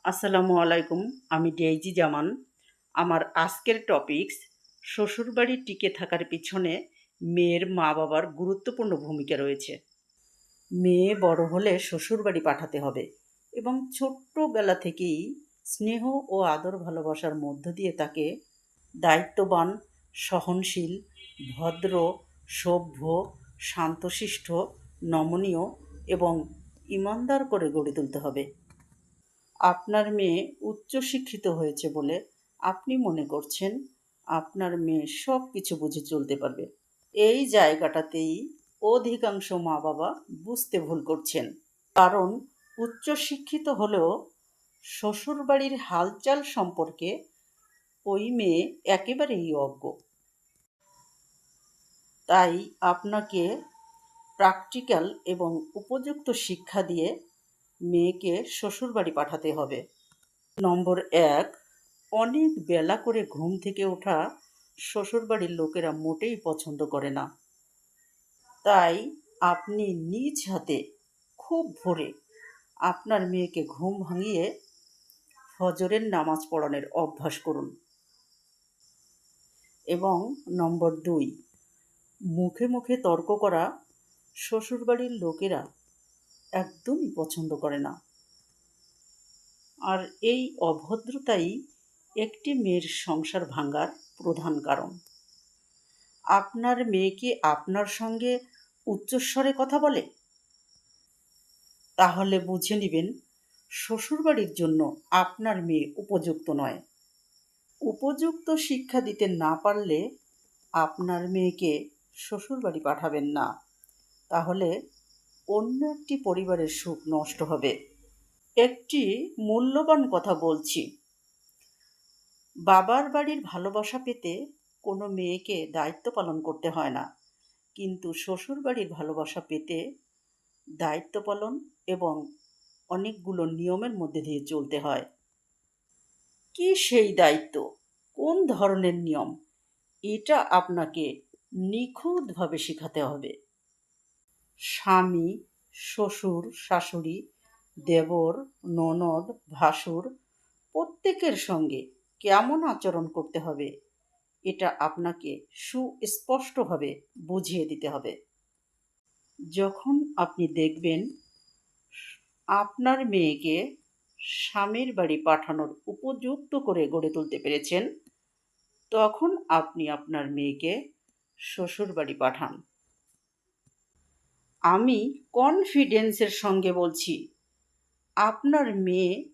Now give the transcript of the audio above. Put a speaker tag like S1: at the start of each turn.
S1: আসসালামু আলাইকুম। আমি ডেইজি জামান। আমার আজকের টপিকস শ্বশুরবাড়ি টিকে থাকার পিছনে মেয়ের মা-বাবার গুরুত্বপূর্ণ ভূমিকা রয়েছে। মেয়ে বড় হলে শ্বশুরবাড়ি পাঠাতে হবে এবং ছোট্টবেলা থেকেই স্নেহ ও আদর ভালোবাসার মধ্য দিয়ে তাকে দায়িত্ববান, সহনশীল, ভদ্র, সভ্য, শান্তশিষ্ট, নমনীয় এবং ঈমানদার করে গড়ে তুলতে হবে। আপনার মেয়ে উচ্চশিক্ষিত হয়েছে বলে আপনি মনে করছেন আপনার মেয়ে সব কিছু বুঝে চলতে পারবে। এই জায়গাটাতেই অধিকাংশ মা-বাবা বুঝতে ভুল করছেন। কারণ উচ্চশিক্ষিত হলেও শ্বশুরবাড়ির হালচাল সম্পর্কে ওই মেয়ে একেবারেই অজ্ঞ। তাই আপনাকে প্র্যাকটিক্যাল এবং উপযুক্ত শিক্ষা দিয়ে মেয়েকে শ্বশুরবাড়ি পাঠাতে হবে। নম্বর ১, অনেক বেলা করে ঘুম থেকে ওঠা শ্বশুরবাড়ির লোকেরা মোটেই পছন্দ করে না। তাই আপনি নিজ হাতে খুব ভোরে আপনার মেয়েকে ঘুম ভাঙিয়ে ফজরের নামাজ পড়ানোর অভ্যাস করুন। এবং নম্বর ২, মুখে মুখে তর্ক করা শ্বশুরবাড়ির লোকেরা একদমই পছন্দ করে না। আর এই অভদ্রতাই একটি মেয়ের সংসার ভাঙার প্রধান কারণ। আপনার মেয়ে কি আপনার সঙ্গে উচ্চস্বরে কথা বলে? তাহলে বুঝে নিবেন শ্বশুরবাড়ির জন্য আপনার মেয়ে উপযুক্ত নয়। উপযুক্ত শিক্ষা দিতে না পারলে আপনার মেয়েকে শ্বশুরবাড়ি পাঠাবেন না। তাহলে অন্য একটি পরিবারের সুখ নষ্ট হবে। একটি মূল্যবান কথা বলছি। বাবার বাড়ির ভালোবাসা পেতে কোনো মেয়েকে দায়িত্ব পালন করতে হয় না, কিন্তু শ্বশুরবাড়ির ভালোবাসা পেতে দায়িত্ব পালন এবং অনেকগুলো নিয়মের মধ্যে দিয়ে চলতে হয়। কী সেই দায়িত্ব? কোন ধরনের নিয়ম? এটা আপনাকে নিখুঁতভাবে শেখাতে হবে। স্বামী, শ্বশুর, শাশুড়ি, দেবর, ননদ, ভাসুর প্রত্যেকের সঙ্গে কেমন আচরণ করতে হবে এটা আপনাকে সুস্পষ্টভাবে বুঝিয়ে দিতে হবে। যখন আপনি দেখবেন আপনার মেয়েকে স্বামীর বাড়ি পাঠানোর উপযুক্ত করে গড়ে তুলতে পেরেছেন, তখন আপনি আপনার মেয়েকে শ্বশুর বাড়ি পাঠান। আমি কনফিডেন্সের সঙ্গে বলছি, আপনার মেয়ে